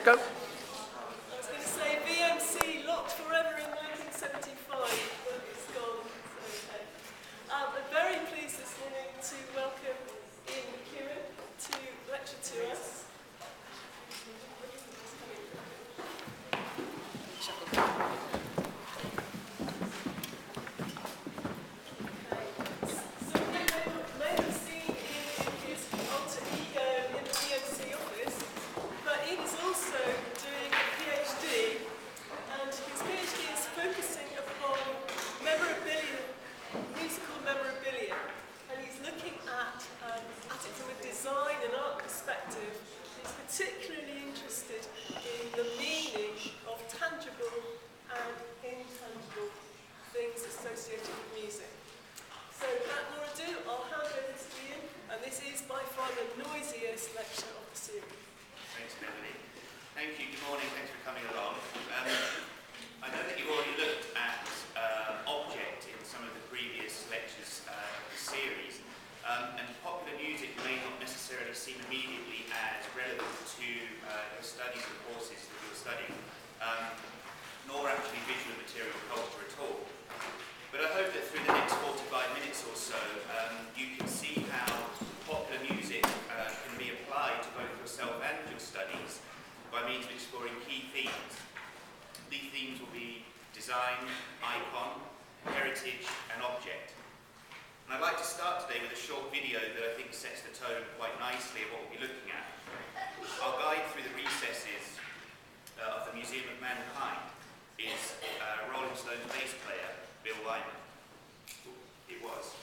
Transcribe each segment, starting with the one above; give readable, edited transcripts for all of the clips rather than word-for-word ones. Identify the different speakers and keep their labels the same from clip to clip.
Speaker 1: Go.
Speaker 2: I was going to say VMC locked forever in 1975, but it's gone. So, okay. I'm very pleased this morning to welcome Ian McEwan to lecture to us. Particularly interested in the meaning of tangible and intangible things associated with music. So without more ado, I'll hand over to Ian, and this is by far the noisiest lecture of the series.
Speaker 3: Thanks, Melanie. Thank you. Good morning. Thanks for coming along. I know that you've already looked at object in some of the previous lectures of the series. And popular music may not necessarily seem immediately as relevant to your studies and courses that you're studying, nor actually visual and material culture at all. But I hope that through the next 45 minutes or so, you can see how popular music can be applied to both yourself and your studies by means of exploring key themes. These themes will be design, icon, heritage, and object. And I'd like to start today with a short video that I think sets the tone quite nicely of what we'll be looking at. Our guide through the recesses of the Museum of Mankind is Rolling Stones bass player, Bill Wyman. It was.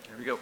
Speaker 1: Here we go.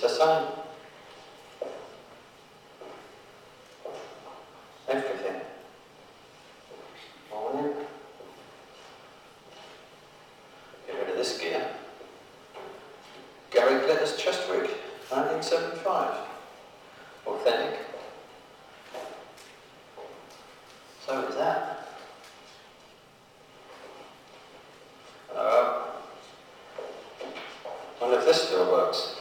Speaker 1: the same. Everything. Morning. Get rid of this gear. Gary Glitter's chest rig, 1975. Authentic. So is that. I wonder if this still works.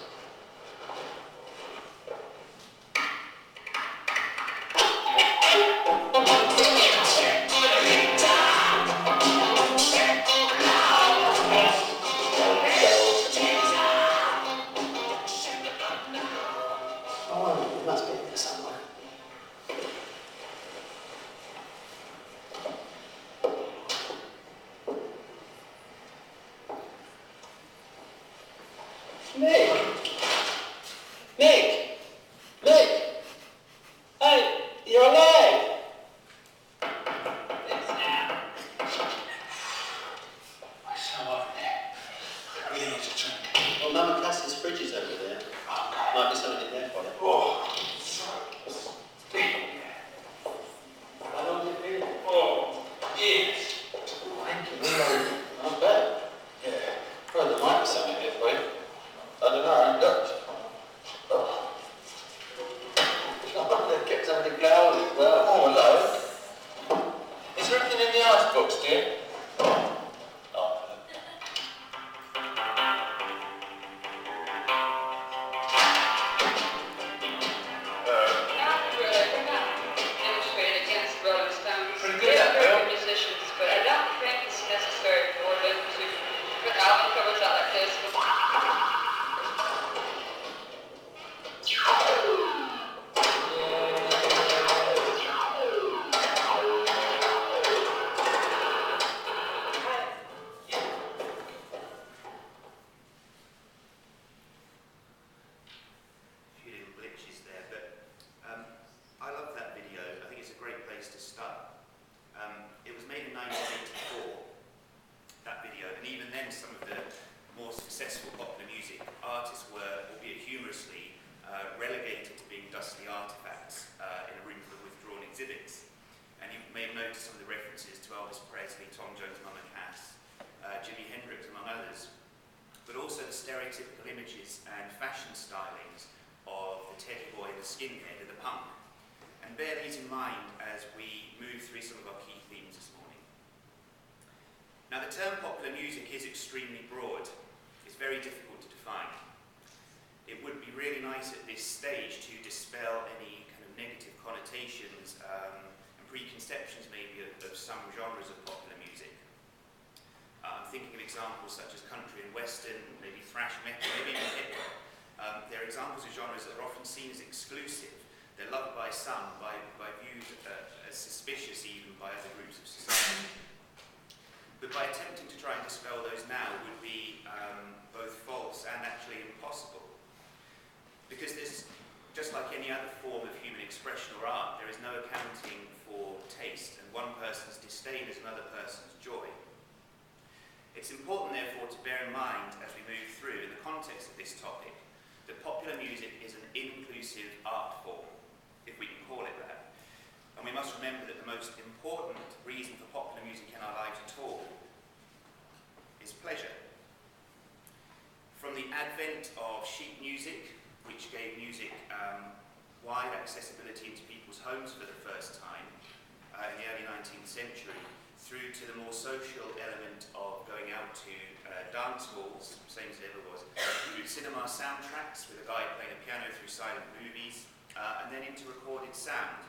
Speaker 3: Stereotypical images and fashion stylings of the teddy boy and the skinhead and the punk. And bear these in mind as we move through some of our key themes this morning. Now, the term popular music is extremely broad. It's very difficult to define. It would be really nice at this stage to dispel any kind of negative connotations and preconceptions maybe of some genres of popular music. I'm thinking of examples such as country and western, maybe thrash metal, maybe even hip hop. They're examples of genres that are often seen as exclusive. They're loved by some, viewed as suspicious even by other groups of society. But by attempting to try and dispel those now would be both false and actually impossible. Because there's, just like any other form of human expression or art, there is no accounting for taste, and one person's disdain is another person's joy. It's important, therefore, to bear in mind as we move through, in the context of this topic, that popular music is an inclusive art form, if we can call it that. And we must remember that the most important reason for popular music in our lives at all is pleasure. From the advent of sheet music, which gave music wide accessibility into people's homes for the first time in the early 19th century, through to the more social element of going out to dance halls, same as it ever was, through cinema soundtracks with a guy playing a piano through silent movies, and then into recorded sound.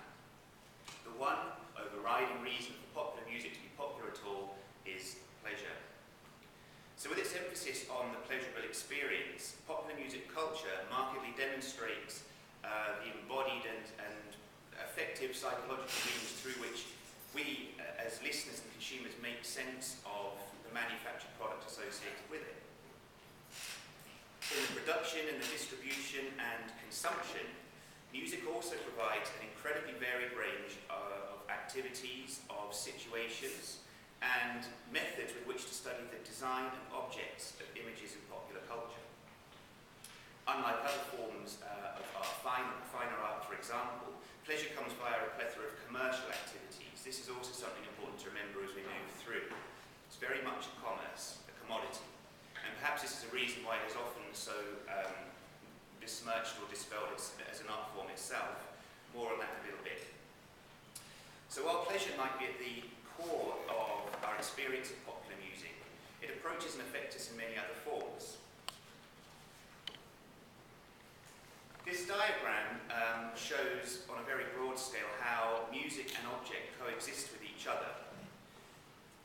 Speaker 3: The one overriding reason for popular music to be popular at all is pleasure. So with its emphasis on the pleasurable experience, popular music culture markedly demonstrates the embodied and effective psychological means through which we, as listeners and consumers, make sense of the manufactured product associated with it. In the production and the distribution and consumption, music also provides an incredibly varied range of activities, of situations, and methods with which to study the design and objects of images in popular culture. Unlike other forms forms of art, finer art for example, pleasure comes via a plethora of commercial activities. This is also something important to remember as we move through. It's very much a commerce, a commodity. And perhaps this is a reason why it is often so besmirched or dispelled as an art form itself. More on that in a little bit. So while pleasure might be at the core of our experience of popular music, it approaches and affects us in many other forms. This diagram shows on a very broad scale how music and object coexist with each other.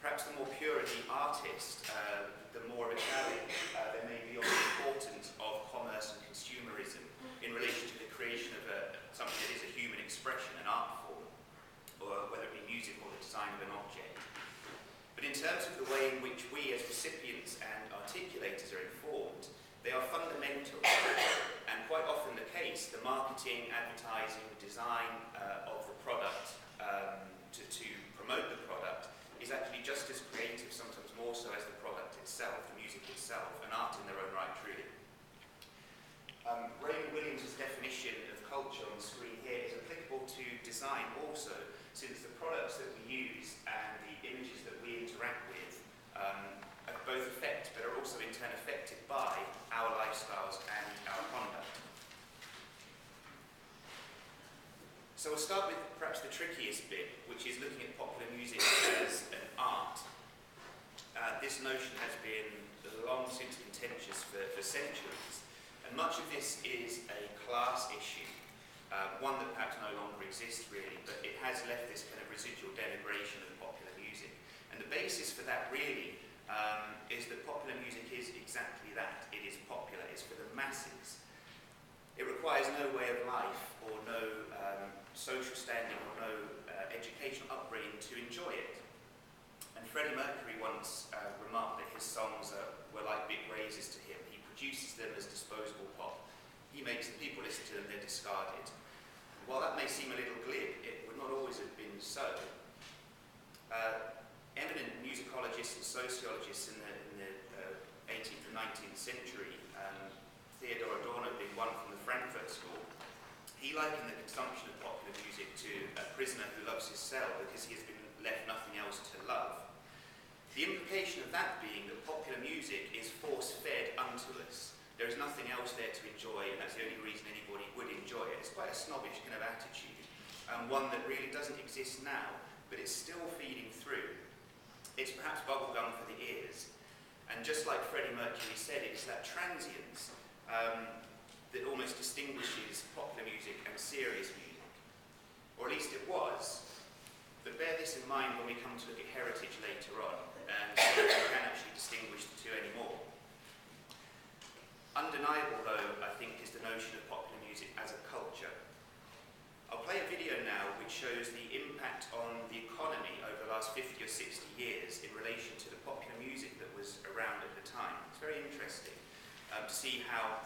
Speaker 3: Perhaps the more pure the artist, the more of a challenge there may be on the importance of commerce and consumerism in relation to the creation of something that is a human expression, an art form, or whether it be music or the design of an object. But in terms of the way in which we as recipients and articulators are informed, they are fundamental and quite often the case. The marketing, advertising, design of the product to promote the product is actually just as creative, sometimes more so as the product itself, the music itself, an art in their own right, truly. Raymond Williams' definition of culture on the screen here is applicable to design also, since the products that we use and the images that we interact with both affect, but are also in turn affected by our lifestyles and our conduct. So we'll start with perhaps the trickiest bit, which is looking at popular music as an art. This notion has been long since contentious for centuries, and much of this is a class issue, one that perhaps no longer exists really, but it has left this kind of residual denigration of popular music. And the basis for that really is that popular music is exactly that. It is popular, it's for the masses. It requires no way of life or no social standing or no educational upbringing to enjoy it. And Freddie Mercury once remarked that his songs were like big razors to him. He produces them as disposable pop. He makes the people listen to them, they're discarded. While that may seem a little glib, it would not always have been so. Eminent musicologists and sociologists in the 18th and 19th century, Theodor Adorno being one from the Frankfurt School, he likened the consumption of popular music to a prisoner who loves his cell because he has been left nothing else to love. The implication of that being that popular music is force-fed unto us. There is nothing else there to enjoy, and that's the only reason anybody would enjoy it. It's quite a snobbish kind of attitude, one that really doesn't exist now, but it's still feeding through. It's perhaps bubblegum for the ears. And just like Freddie Mercury said, it's that transience that almost distinguishes popular music and serious music. Or at least it was. But bear this in mind when we come to look at heritage later on, and we can actually distinguish the two anymore. Undeniable, though, I think, is the notion of popular music as a culture. I'll play a video now which shows the impact on the economy over the last 50 or 60 years in relation to the popular music that was around at the time. It's very interesting to see how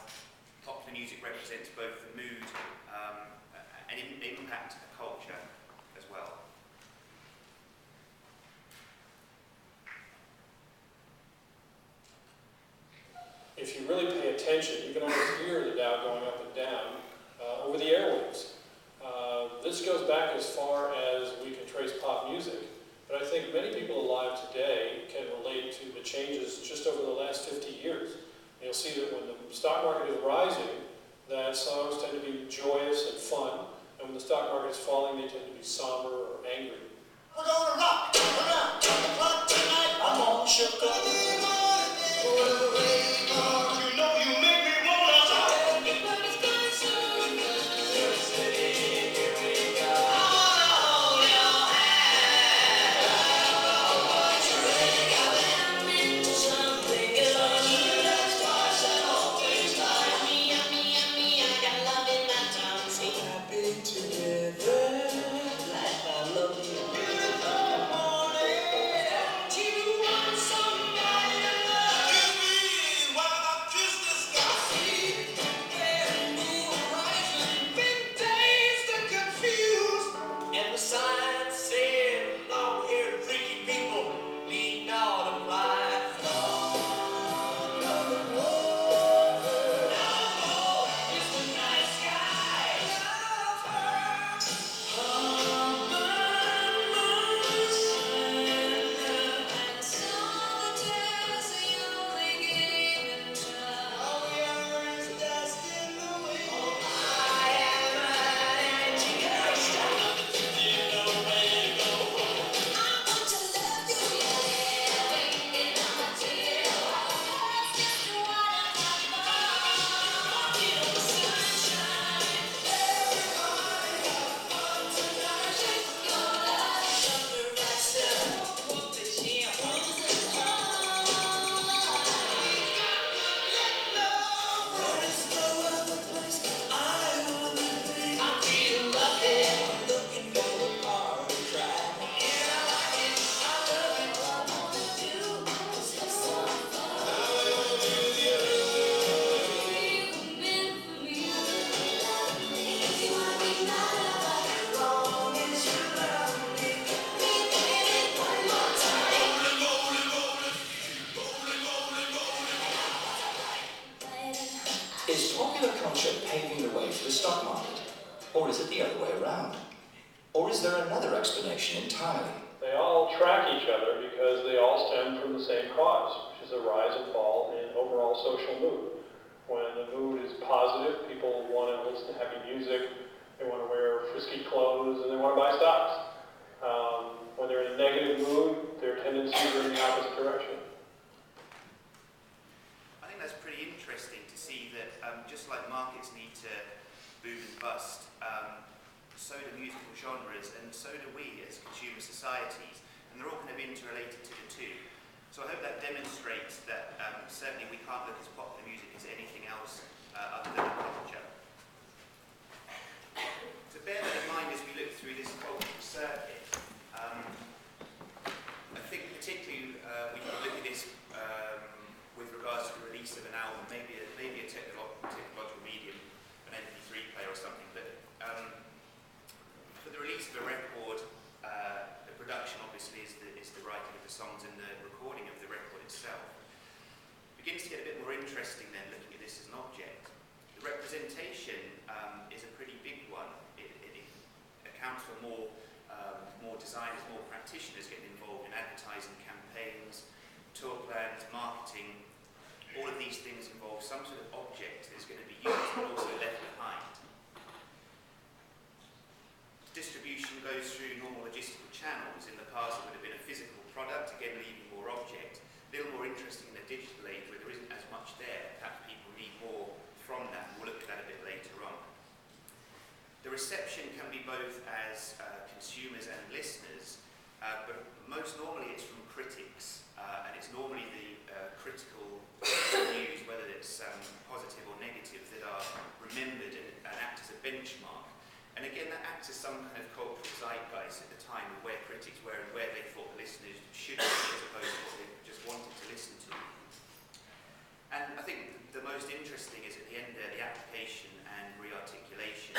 Speaker 3: popular music represents both the mood and impact a culture as well.
Speaker 4: If you really pay attention, you can almost hear the Dow going up and down over the airwaves. This goes back as far as we can trace pop music, but I think many people alive today can relate to the changes just over the last 50 years. You'll see that when the stock market is rising, that songs tend to be joyous and fun, and when the stock market is falling, they tend to be somber or angry.
Speaker 5: We're gonna rock around the clock tonight. I'm all shook up. You know you make me wanna talk. Everybody's got something. Here we go. Hold your hand. I'm into something good. That's twice and always like me. I got love in my tongue. So happy together. Like I love you. Beautiful morning. You want some
Speaker 6: the other way around? Or is there another explanation entirely?
Speaker 4: They all track each other because they all stem from the same cause, which is a rise and fall in overall social mood. When the mood is positive, people want to listen to happy music, they want to wear frisky clothes, and they want to buy stocks. When they're in a negative mood, their tendencies are in the opposite direction.
Speaker 3: I think that's pretty interesting to see that just like markets need to boom and bust, so do musical genres, and so do we as consumer societies, and they're all kind of interrelated to the two. So I hope that demonstrates that certainly we can't look at popular music as anything else other than a culture. So bear that in mind as we look through this cultural circuit. I think particularly we can look at this with regards to the release of an album, maybe a technological medium, an MP3 player or something, but for the release of a record, the production obviously is the writing of the songs and the recording of the record itself. It begins to get a bit more interesting then, looking at this as an object. The representation is a pretty big one. It accounts for more designers, more practitioners getting involved in advertising campaigns, tour plans, marketing. All of these things involve some sort of object that is going to be used but also left behind. Distribution goes through normal logistical channels. In the past it would have been a physical product, again leaving more object. A little more interesting in the digital age where there isn't as much there. Perhaps people need more from that. We'll look at that a bit later on. The reception can be both as consumers and listeners, but most normally it's from critics, and it's normally the critical news, whether it's positive or negative, that are remembered and act as a benchmark. And again, that acts as some kind of cultural zeitgeist at the time of where critics were and where they thought the listeners should be, as opposed to what they just wanted to listen to. And I think the most interesting is at the end there, the application and re-articulation.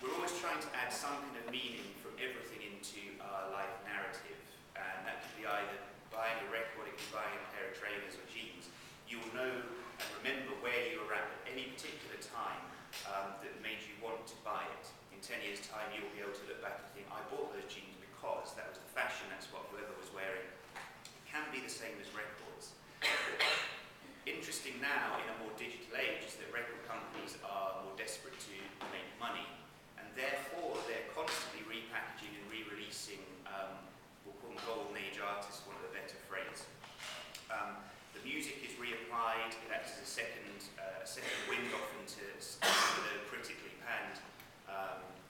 Speaker 3: We're always trying to add some kind of meaning from everything into our life narrative. And that could be either buying a record, it could be buying a pair of trainers or jeans. You will know and remember where you were at any particular time that made you want to buy it. In 10 years' time, you'll be able to look back and think, I bought those jeans because that was the fashion, that's what whoever was wearing. It can be the same as records. Interesting now, in a more digital age, is that record companies are more desperate to make money, and therefore they're constantly repackaging and re-releasing, we'll call them golden age artists, one of the better phrase. The music is reapplied, it acts as a second wind off into some of the critically panned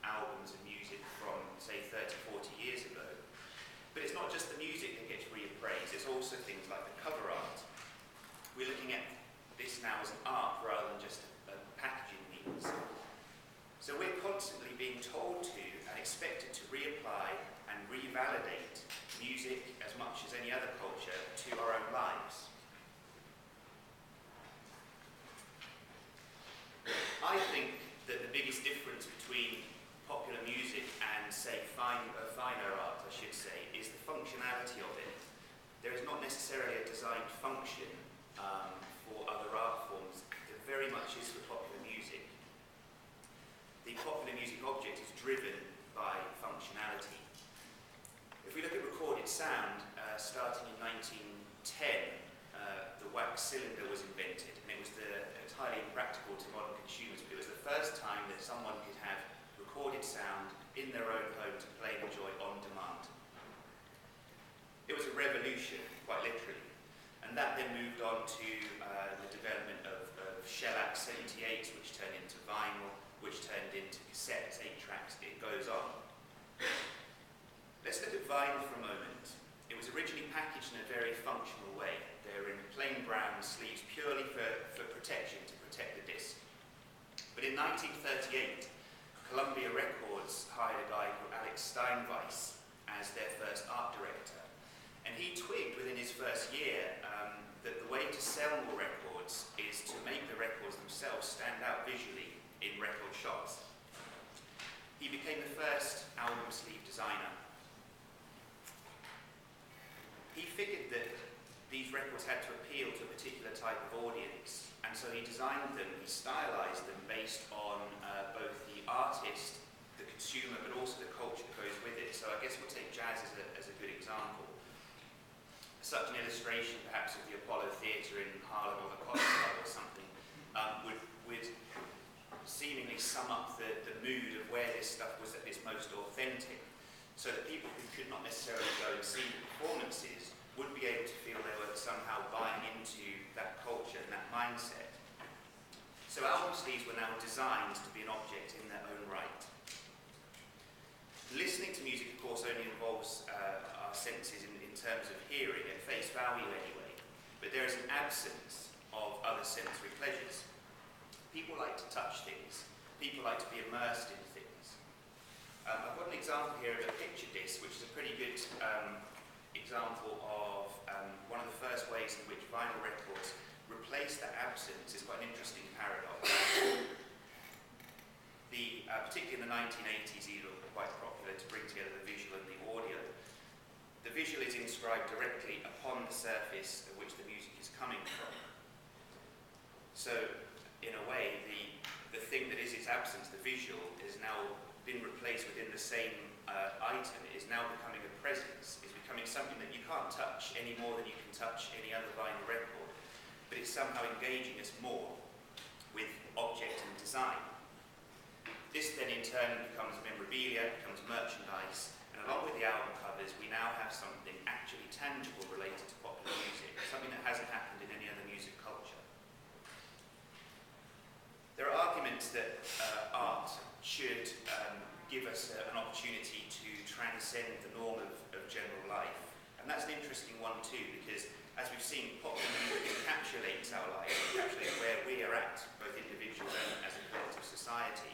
Speaker 3: albums and music from, say, 30, 40 years ago. But it's not just the music that gets reappraised, it's also things like the cover art. We're looking at this now as an art rather than just a packaging means. So we're constantly being told to and expected to reapply and revalidate music as much as any other culture to our own lives. I think that the biggest difference between popular music and, say, finer art, I should say, is the functionality of it. There is not necessarily a designed function for other art forms. There very much is for popular music. The popular music object is driven by functionality. If we look at recorded sound, starting in 1910, the wax cylinder was invented, and it was it's highly impractical to modern consumers, but it was the first time that someone could have recorded sound in their own home to play and enjoy on demand. It was a revolution, quite literally, and that then moved on to the development of shellac 78s, which turned into vinyl, which turned into cassettes, 8 tracks, it goes on. Let's look at vinyl for a moment. It was originally packaged in a very functional way. They're in plain brown sleeves purely for protection, to protect the disc. But in 1938, Columbia Records hired a guy called Alex Steinweiss as their first art director. And he twigged within his first year that the way to sell more records is to make the records themselves stand out visually in record shops. He became the first album sleeve designer. He figured that these records had to appeal to a particular type of audience, and so he designed them, he stylized them based on both the artist, the consumer, but also the culture that goes with it. So I guess we'll take jazz as a good example. Such an illustration perhaps of the Apollo Theatre in Harlem or the College Club or something would seemingly sum up the mood of where this stuff was at its most authentic, so that people who could not necessarily go and see the performances would be able to feel they were somehow buying into that culture and that mindset. So album sleeves were now designed to be an object in their own right. Listening to music, of course, only involves our senses in terms of hearing, at face value anyway, but there is an absence of other sensory pleasures. People like to touch things. People like to be immersed in things. I've got an example here of a picture disc, which is a pretty good example of one of the first ways in which vinyl records replace that absence. Is quite an interesting paradox. Particularly in the 1980s, these were quite popular to bring together the visual and the audio. The visual is inscribed directly upon the surface of which the music is coming from. So, in a way, the thing that is its absence, the visual, has now been replaced within the same item. It is now becoming a presence. It's becoming something that you can't touch any more than you can touch any other vinyl record. But it's somehow engaging us more with object and design. This then in turn becomes memorabilia, becomes merchandise, and along with the album covers, we now have something actually tangible related to popular music, something that hasn't happened in any other music culture. There are arguments that art should give us an opportunity to transcend the norm of general life. And that's an interesting one too, because as we've seen, popular music encapsulates our life, encapsulates where we are at, both individuals and as a collective society.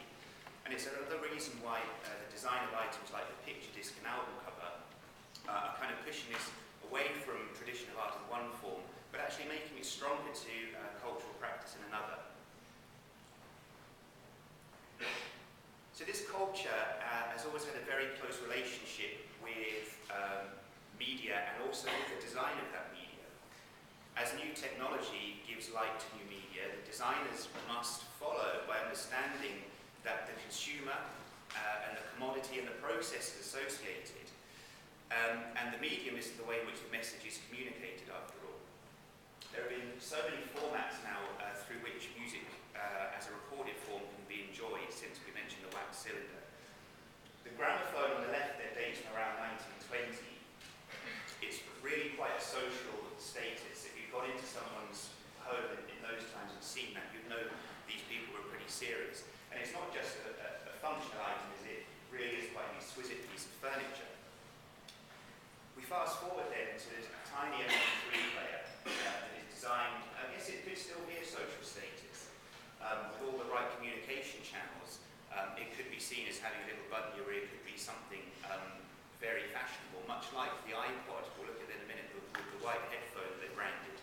Speaker 3: And it's another reason why the design of items like the picture disc and album cover are kind of pushing us away from traditional art in one form, but actually making it stronger to cultural practice in another. So this culture has always had a very close relationship with media and also with the design of that media. As new technology gives light to new media, the designers must follow by understanding that the consumer and the commodity and the processes associated and the medium is the way in which the message is communicated after all. There have been so many formats now through which music as a recorded form can be enjoyed since we mentioned the wax cylinder. The gramophone on the left there dates from around 1920. It's really quite a social status. If you got into someone's home in those times and seen that, you'd know these people were pretty serious. And it's not just a functional item, is it? It really is quite an exquisite piece of furniture. We fast forward then to this tiny MP3 player that is designed, I guess it could still be a social status. With all the right communication channels, it could be seen as having a little button in your ear, it could be something very fashionable, much like the iPod. We'll look at it in a minute with the white headphone that they branded.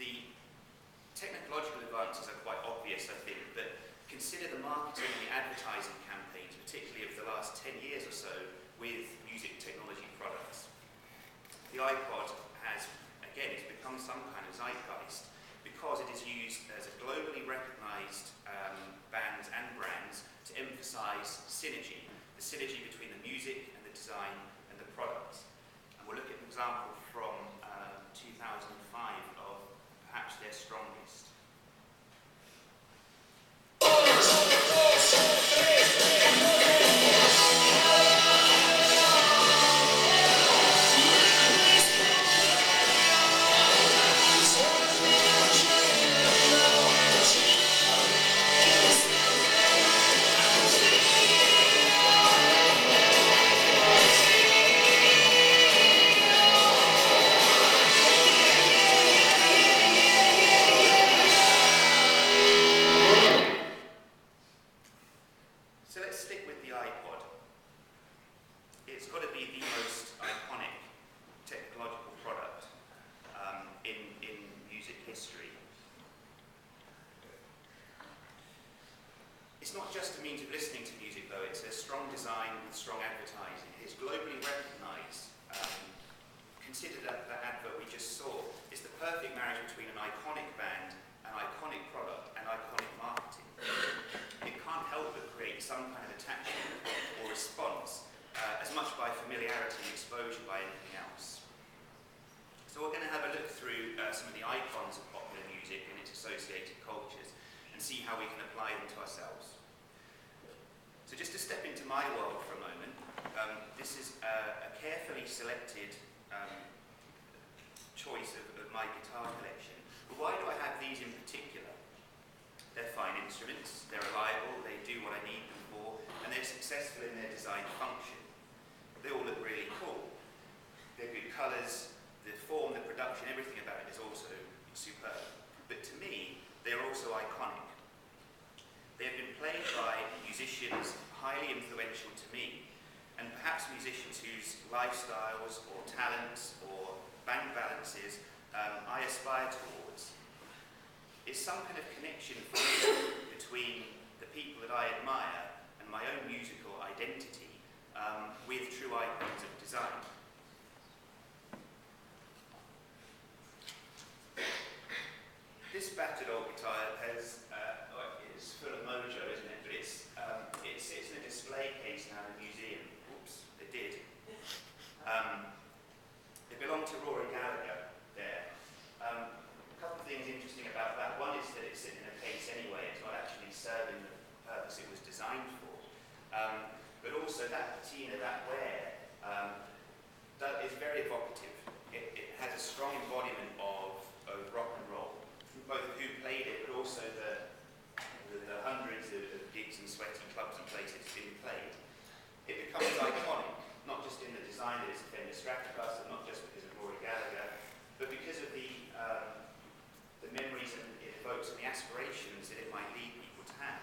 Speaker 3: The technological advances are quite obvious, I think, but consider the marketing and the advertising campaigns, particularly of the last 10 years or so, with music technology products. The iPod has, again, it's become some kind of zeitgeist because it is used as a globally recognised bands and brands to emphasise synergy, the synergy between the music and the design and the products. And we'll look at an example from 2005 of perhaps their strongest. It's not just a means of listening to music though, it's a strong design with strong advertising. It's globally recognised. Consider that advert we just saw. It's the perfect marriage between an iconic band, an iconic product and iconic marketing. some kind of attachment or response, as much by familiarity and exposure by anything else. So we're going to have a look through some of the icons of popular music and its associated cultures and see how we can apply them to ourselves. So just to step into my world for a moment, this is a carefully selected choice of my guitar collection. But why do I have these in particular? They're fine instruments, they're reliable, they do what I need them for, and they're successful in their design function. They all look really cool. They're good colours, the form, the production, everything about it is also superb. But to me, they're also iconic. They have been played by musicians highly influential to me, and perhaps musicians whose lifestyles or talents or bank balances I aspire towards. It's some kind of connection between the people that I admire and my own musical identity with true icons of design. This battered old guitar is full of mojo, isn't it? But it sits in a display case now in a museum. Oops, it did. It belonged to Rory Gallagher there. A couple of things interesting about that. One is that it's sitting in a case anyway. It's not actually serving the purpose it was designed for. But also that patina, that wear, that is very evocative. It has a strong embodiment of rock and roll, both who played it, but also the hundreds of gigs and sweaty clubs and places it's been played. It becomes iconic, not just in the design that it's a Fender Stratocaster, not just because of Rory Gallagher, but because of the memories it evokes and the aspirations that it might lead people to have.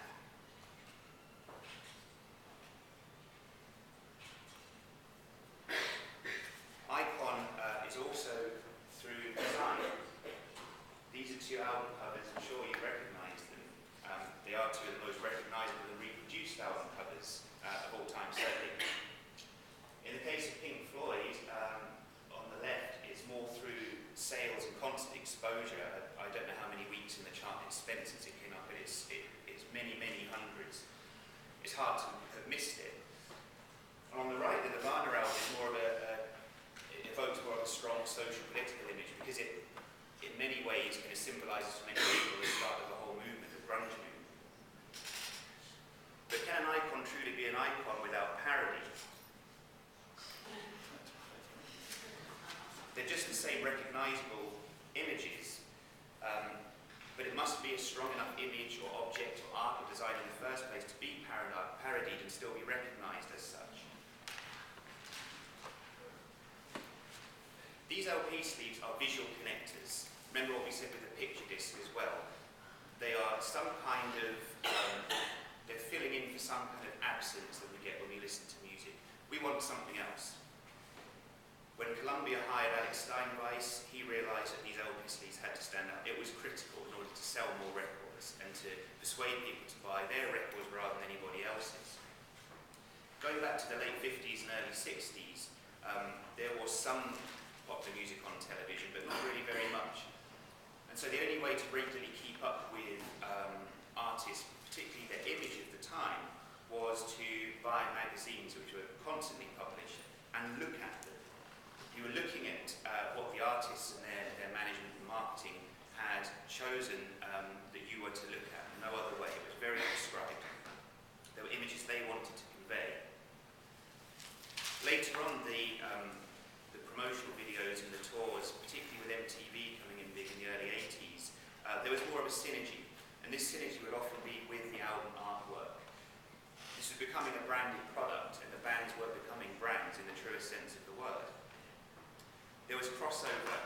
Speaker 3: Icon is also through design. These are two album covers, I'm sure you recognise them. They are two of the most recognisable and reproduced album covers of all time, certainly. In the case of Pink Floyd, on the left, it's more through sales and constant exposure. I don't know how many weeks in the chart it's spent since it came up, but it's many, many hundreds. It's hard to have missed it. And on the right, the Nirvana album is more of it evokes more of a strong social political image because it, in many ways, kind of symbolises for many people the start of the whole movement, the grunge movement. But can an icon truly be an icon without parody? They're just the same recognisable images, but it must be a strong enough image or object or art or design in the first place to be parodied and still be recognised as such. These LP sleeves are visual connectors. Remember what we said with the picture disc as well. They are some kind of, they're filling in for some kind of absence that we get when we listen to music. We want something else. When Columbia hired Alex Steinweiss, he realised that these LP sleeves had to stand out. It was critical in order to sell more records and to persuade people to buy their records rather than anybody else's. Going back to the late 50s and early 60s, there was some popular music on television, but not really very much. And so the only way to regularly keep up with artists, particularly their image of the time, was to buy magazines which were constantly published and look at them. You were looking at what the artists and their management and marketing had chosen that you were to look at. No other way. It was very prescribed. There were images they wanted to convey. Later on, the promotional videos and the tours, particularly with MTV coming in big in the early 80s, there was more of a synergy. And this synergy would often be with the album artwork. This was becoming a branded product, and the bands were becoming brands in the truest sense of the word. There was crossover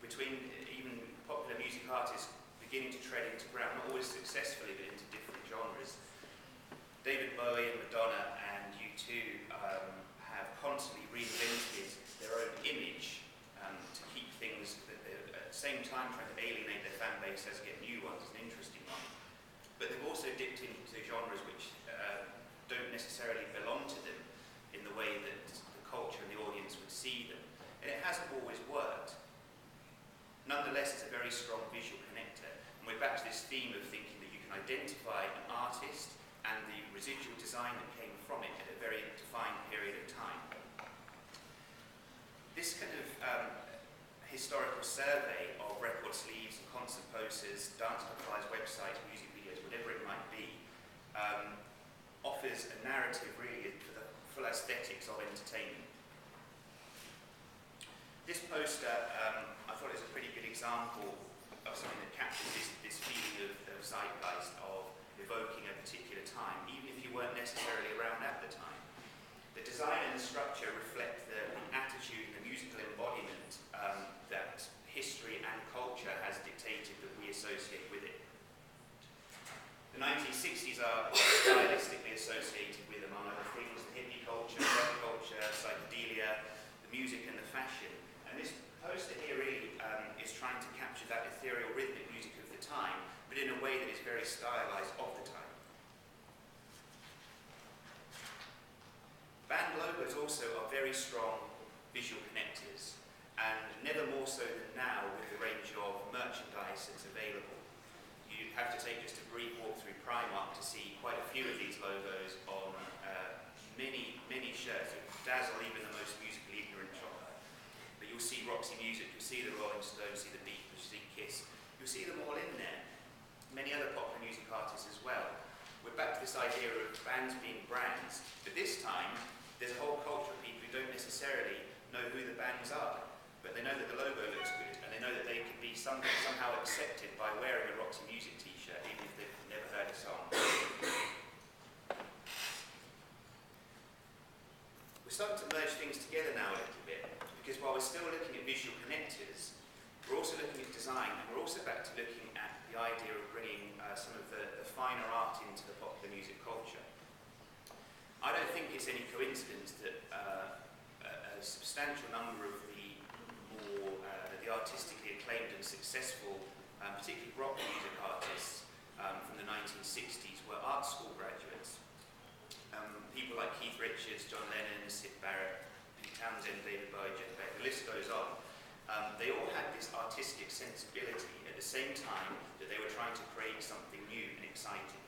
Speaker 3: between even popular music artists beginning to tread into ground, not always successfully, but into different genres. David Bowie and Madonna and U2 have constantly reinvented their own image to keep things, at the same time trying to alienate their fan base as get new ones, is an interesting one. But they've also dipped into genres which don't necessarily belong to them in the way that the culture and the audience would see them. And it hasn't always worked. Nonetheless, it's a very strong visual connector. And we're back to this theme of thinking that you can identify an artist and the residual design that came from it at a very defined period of time. This kind of historical survey of record sleeves and concert posters, dance supplies, websites, music videos, whatever it might be, offers a narrative really for the full aesthetics of entertainment. This poster, I thought it was a pretty good example of something that captures this feeling of zeitgeist, of evoking a particular time, even if you weren't necessarily around at the time. The design and the structure reflect the attitude and the musical embodiment that history and culture has dictated that we associate with it. The 1960s are stylistically associated with, among other things, the hippie culture, rock culture, psychedelia, the music and the fashion. And this poster here really is trying to capture that ethereal rhythmic music of the time, but in a way that is very stylized of the time. Band logos also are very strong visual connectors, and never more so than now with the range of merchandise that's available. You have to take just a brief walk through Primark to see quite a few of these logos on many shirts that dazzle even the most musically ignorant shopper. But you'll see Roxy Music, you'll see the Rolling Stones, see the Beatles, you'll see Kiss, you'll see them all in there. Many other popular music artists as well. We're back to this idea of bands being brands, but this time there's a whole culture of people who don't necessarily know who the bands are, but they know that the logo looks good, and they know that they can be somehow accepted by wearing a Roxy Music t-shirt, even if they've never heard a song. We're starting to merge things together now a little bit, because while we're still looking at visual connectors, we're also looking at design, and we're also back to looking at the idea of bringing some of the finer art into the popular music culture. I don't think it's any coincidence that a substantial number of the artistically acclaimed and successful, particularly rock music artists from the 1960s were art school graduates. People like Keith Richards, John Lennon, Syd Barrett, Pete Townsend, David Bowie, Jeff Beck, the list goes on. They all had this artistic sensibility at the same time that they were trying to create something new and exciting.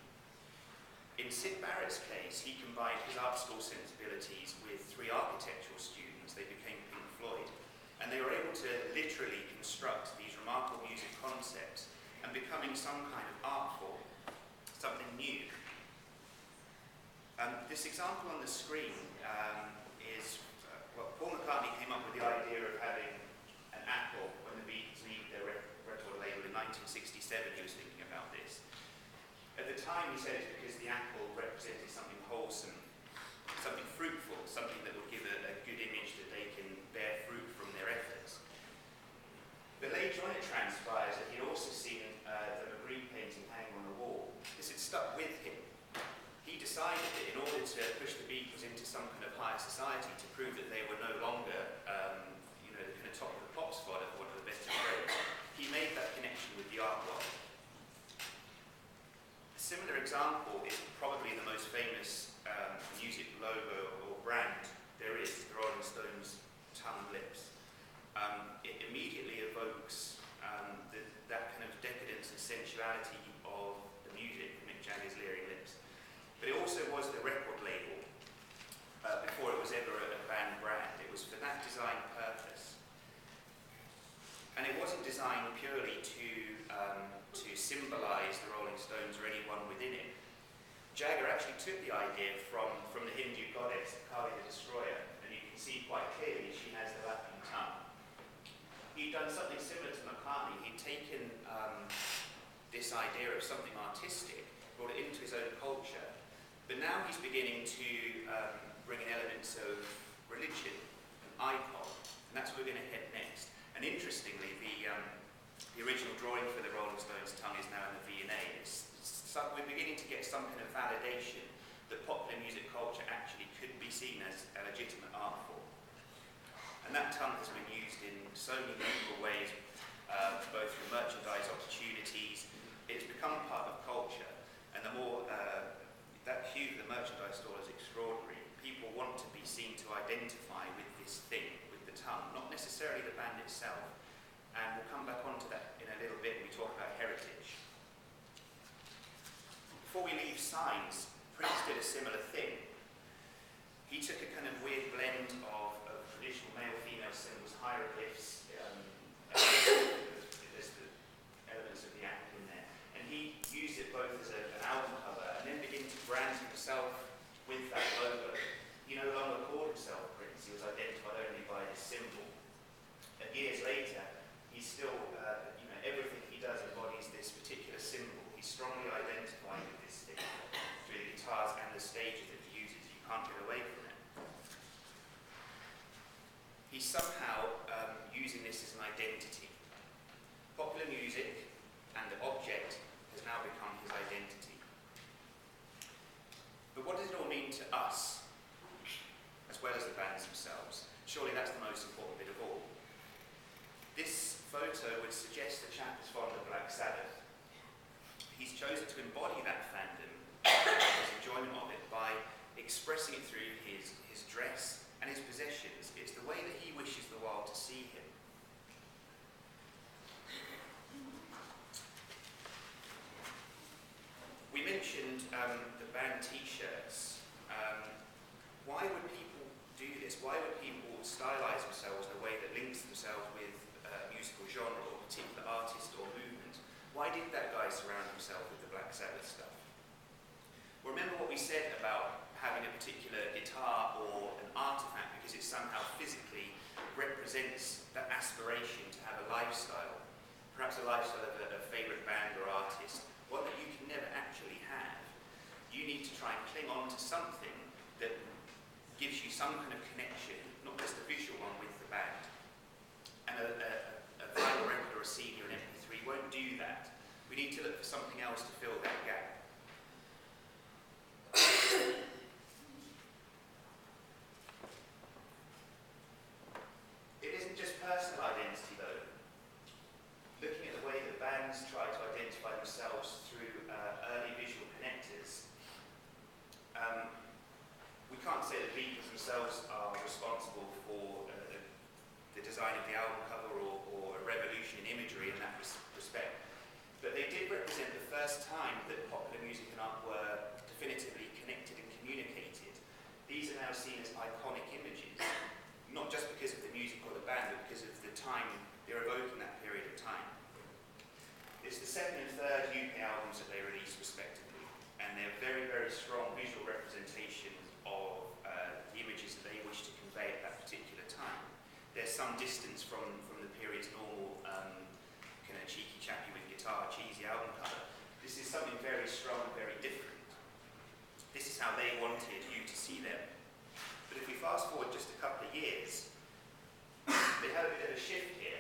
Speaker 3: In Syd Barrett's case, he combined his art school sensibilities with 3 architectural students. They became Pink Floyd. And they were able to literally construct these remarkable music concepts and becoming some kind of art form, something new. This example on the screen is, Paul McCartney came up with the idea of having an apple when the Beatles needed their record label in 1967. He was thinking about this. At the time, he said it's because the apple represented something wholesome, something fruitful, something that would give a good image that they can bear fruit from their efforts. But later on, it transpires that he'd also seen the Magritte painting hanging on the wall. This had stuck with him. He decided that in order to push the Beatles into some kind of higher society, to prove that they were no longer, the kind of top of the pop spot of one of the best of phrase, he made that connection with the art world. A similar example is probably the most famous music logo or brand there is, the Rolling Stones' tongue lips. It immediately evokes that kind of decadence and sensuality of the music from Mick Jagger's leering lips. But it also was the record label before it was ever a band brand. It was for that design purpose. And it wasn't designed purely to symbolise the Rolling Stones or anyone within it. Jagger actually took the idea from the Hindu goddess, Kali the Destroyer, and you can see quite clearly she has the lapping tongue. He'd done something similar to McCartney. He'd taken this idea of something artistic, brought it into his own culture, but now he's beginning to bring in elements of religion and icon, and that's where we're going to head next. And interestingly, the original drawing for the Rolling Stones' tongue is now in the V&A. We're beginning to get some kind of validation that popular music culture actually could be seen as a legitimate art form. And that tongue has been used in so many beautiful ways, both through merchandise opportunities. It's become part of culture, and the more that hue of the merchandise store is extraordinary. People want to be seen to identify with this thing, with the tongue, not necessarily the band itself. And we'll come back onto that in a little bit when we talk about heritage. Before we leave signs, Prince did a similar thing. He took a kind of weird blend of traditional male-female symbols, hieroglyphs, there's the elements of the act in there, and he used it both as an album cover and then began to brand himself with that logo. He no longer called himself Prince, he was identified only by this symbol. And years later, he's still, everything he does embodies this particular symbol. He's strongly identified with this thing through the guitars and the stages that he uses. You can't get away from it. He's somehow using this as an identity. Popular music and the object has now become his identity. But what does it all mean to us, as well as the bands themselves? Surely that's the most important bit of all. This photo would suggest the chap is fond of Black Sabbath. He's chosen to embody that fandom, his enjoyment of it, by expressing it through his dress and his possessions. It's the way that he wishes the world to see him. We mentioned the band t-shirts. Why would people do this? Why would people stylize themselves in a way that links themselves with a musical genre or a particular artist or movement? Why did that guy surround himself with the Black Sabbath stuff? Well, remember what we said about having a particular guitar or an artifact because it somehow physically represents that aspiration to have a lifestyle, perhaps a lifestyle of a favourite band or artist, one that you can never actually have. You need to try and cling on to something that gives you some kind of connection, not just a visual one with the band. And a vinyl record or a CD or an MP3 won't do that. We need to look for something else to fill that gap. It isn't just personal identity though. Looking at the way that bands try to identify themselves through early visual connectors, we can't say that Beatles themselves are responsible for the design of the album cover or a revolution in imagery in that respect. But they did represent the first time that popular music and art were definitively connected and communicated. These are now seen as iconic images, not just because of the music or the band, but because of the time they're evoking that period of time. It's the second and third UK albums that they released respectively, and they're very, very strong visual representations of the images that they wish to convey at that particular time. There's some distance from the period's normal kind of cheeky chappy with guitar, cheesy album cover. This is something very strong and very different. This is how they wanted you to see them. But if we fast forward just a couple of years, they had a bit of a shift here.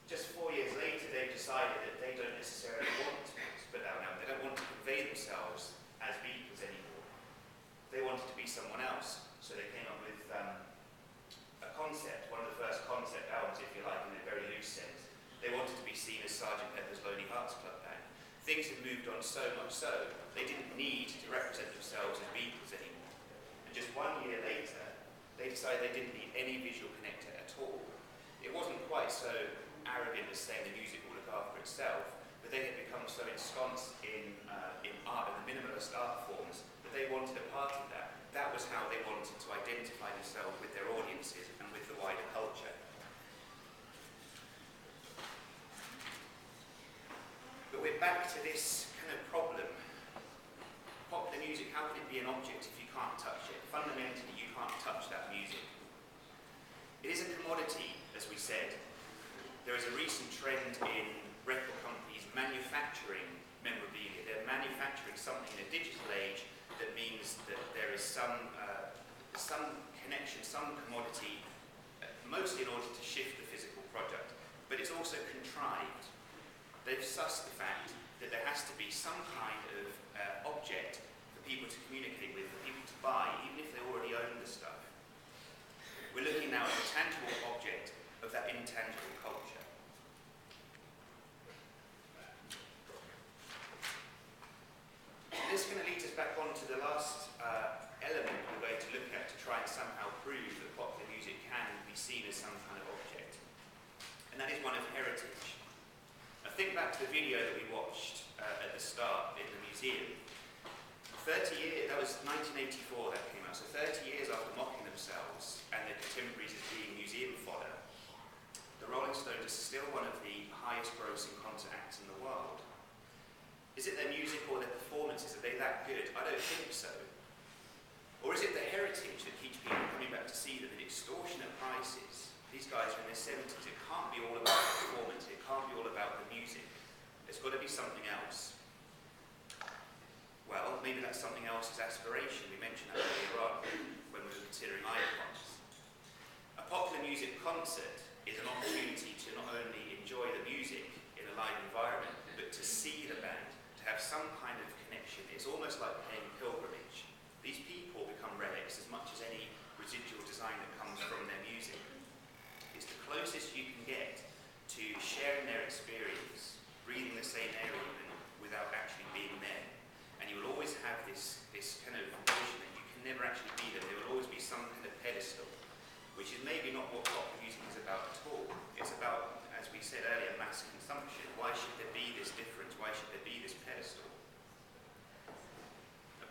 Speaker 3: Just 4 years later, they've decided that they don't necessarily want to put that out. They don't want to convey themselves as Beatles anymore. They wanted to be someone else. So they came up with a concept, one of the first concept albums, if you like, in a very loose sense. They wanted to be seen as Sgt. Pepper's Lonely Hearts Club Band. Things had moved on so much so, they didn't need to represent themselves as Beatles anymore. And just 1 year later, they decided they didn't need any visual connector at all. It wasn't quite so arrogant as saying the music will look after itself, but they had become so ensconced in art and the minimalist art forms that they wanted a part of that. That was how they wanted to identify themselves with their audiences and with the wider culture. But we're back to this kind of problem. Popular music, how can it be an object if you can't touch it? Fundamentally, you can't touch that music. It is a commodity, as we said. There is a recent trend in record companies manufacturing memorabilia. They're manufacturing something in a digital age that means that there is some connection, some commodity, mostly in order to shift the physical product. But it's also contrived. They've sussed the fact that there has to be some kind of object for people to communicate with, for people to buy, even if they already own the stuff. We're looking now at the tangible object of that intangible culture. This kind of leads us back on to the last element we're going to look at to try and somehow prove that popular music can be seen as some kind of object. And that is one of heritage. Now think back to the video that we watched at the start in the museum. 30 years, that was 1984 that came out, so 30 years after Mocking Themselves and their contemporaries as being museum fodder, the Rolling Stones are still one of the highest grossing concert acts in the world. Is it their music or their performances? Are they that good? I don't think so. Or is it the heritage that keeps people coming back to see them at extortionate prices? These guys are in their 70s. It can't be all about the performance. It can't be all about the music. There's got to be something else. Well, maybe that something else is aspiration. We mentioned that earlier on when we were considering icons. A popular music concert is an opportunity to not only enjoy the music in a live environment, but to see the band, to have some kind of connection. It's almost like paying pilgrimage. These people become relics as much as any residual design that comes from their music. It's the closest you can get to sharing their experience, breathing the same air even, without actually being there. And you will always have this kind of vision that you can never actually be there. There will always be some kind of pedestal, which is maybe not what pop music is about at all. It's about, as we said earlier, mass consumption. Why should there be this difference? Why should there be this pedestal?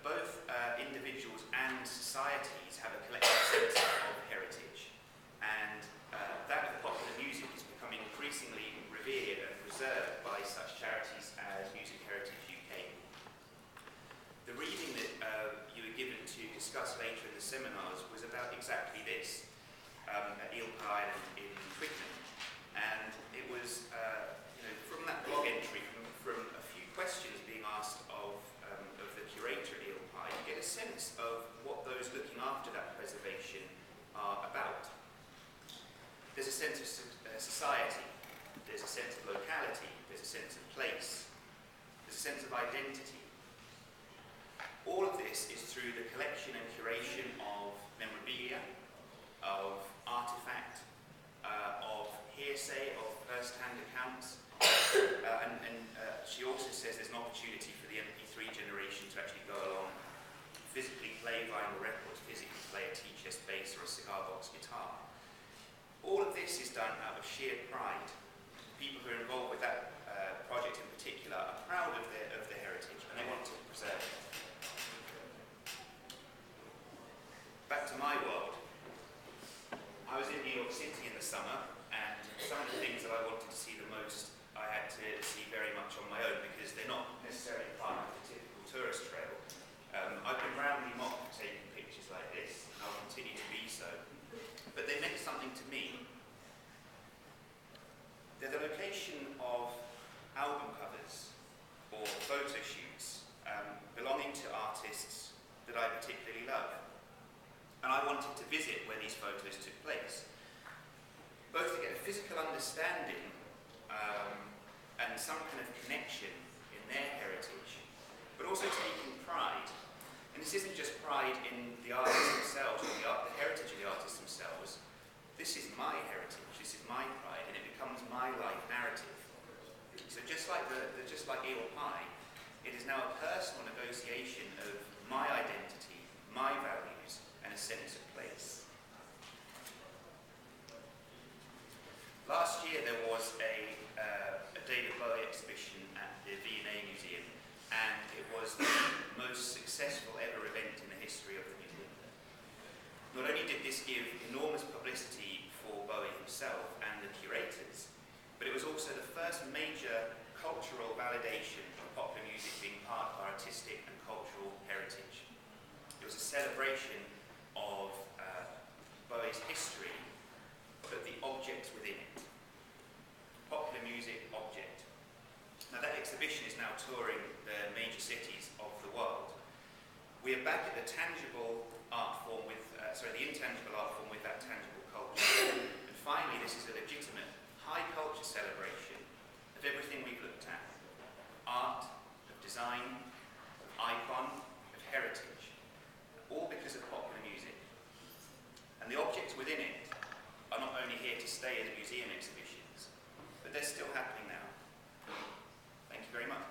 Speaker 3: Both individuals and societies have a collective sense of heritage, and that of popular music is becoming increasingly revered and preserved by such charities as Music Heritage UK. The reading that you were given to discuss later in the seminars was about exactly this at Eel Pie in Twickenham, and it was from that blog entry, from a few questions being asked of the curator at Eel Pie, you get a sense of what those looking after that preservation are about. There's a sense of society, there's a sense of locality, there's a sense of place, there's a sense of identity. All of this is through the collection and curation of memorabilia, of artifact, of hearsay, of first-hand accounts. She also says there's an opportunity for the MP3 generation to actually go along, physically play vinyl records, physically play a tea-chest bass or a cigar box guitar. All of this is done out of sheer pride. People who are involved with that project in particular are proud of their heritage and they want to preserve it. Back to my world. I was in New York City in the summer, and some of the things that I wanted to see the most, I had to see very much on my own because they're not necessarily part of the typical tourist trail. I've been roundly mocked for taking pictures like this, and I'll continue to be so. But they meant something to me. They're the location of album covers or photo shoots belonging to artists that I particularly love. And I wanted to visit where these photos took place, both to get a physical understanding and some kind of connection in their heritage, but also taking pride. And this isn't just pride in the artists themselves or the heritage of the artists themselves. This is my heritage, this is my pride, and it becomes my life narrative. So just like Eel Pie, it is now a personal negotiation of my identity, my values, and a sense of place. Last year there was a David Bowie exhibition at the V&A Museum, and it was the most successful ever event in the history of the museum. Not only did this give enormous publicity for Bowie himself and the curators, but it was also the first major cultural validation of popular music being part of our artistic and cultural heritage. It was a celebration of Bowie's history, but the object within it. Popular music object. Now that exhibition is now touring the major cities of the world. We are back at the tangible art form with, the intangible art form with that tangible culture. And finally, this is a legitimate high culture celebration of everything we've looked at. Art, of design, of icon, of heritage. All because of popular music. And the objects within it are not only here to stay as museum exhibitions, but they're still happening now. Thank you very much.